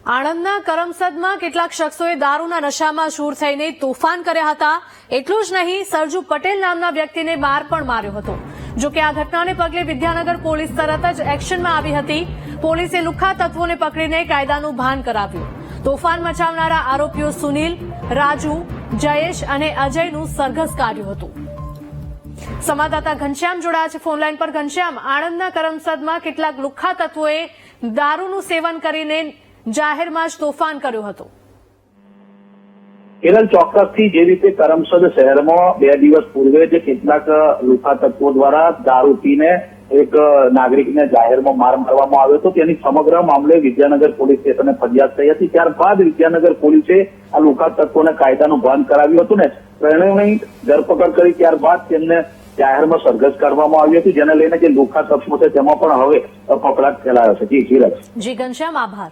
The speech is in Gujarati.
આણંદના કરમસદમાં કેટલાક શખ્સોએ દારૂના નશામાં ચૂર થઈને તોફાન કર્યા હતા। એટલું જ નહીં, સરજુ પટેલ નામના વ્યક્તિને માર પણ માર્યો હતો। જો કે આ ઘટનાને પગલે વિદ્યાનગર પોલીસ તરત જ એક્શનમાં આવી હતી। પોલીસે લુખ્ખા તત્વોને પકડીને કાયદાનું ભાન કરાવ્યું। તોફાન મચાવનારા આરોપીઓ સુનિલ, રાજુ, જયેશ અને અજયનું સરઘસ કાઢ્યું હતું। સંવાદદાતા ઘનશ્યામ જોડાયા છે ફોનલાઈન પર। ઘનશ્યામ, આણંદના કરમસદમાં કેટલાક લુખ્ખા તત્વોએ દારૂનું સેવન કરીને જાહેરમાં જ તોફાન કર્યું હતું। કેરલ ચોક્કસથી જે રીતે કરમસદ શહેરમાં 2 દિવસ પૂર્વે જે કેટલાક લુખ્ખા તત્વો દ્વારા દારૂ પીને એક નાગરિકને જાહેરમાં માર મારવામાં આવ્યો હતો, તેની સમગ્ર મામલે વિદ્યાનગર પોલીસ સ્ટેશને ફરિયાદ થઈ હતી। ત્યારબાદ વિદ્યાનગર પોલીસે આ લુખ્ખા તત્વોને કાયદાનું ભાન કરાવ્યું હતું ને ત્રણેયની ધરપકડ કરી ત્યારબાદ તેમને જાહેરમાં સરઘસ કાઢવામાં આવ્યું હતું, જેને લઈને જે લુખ્ખા તત્વો છે તેમાં પણ હવે કકળાટ ફેલાયો છે। જી ધીરજ। જી ઘનશ્યામ, આભાર।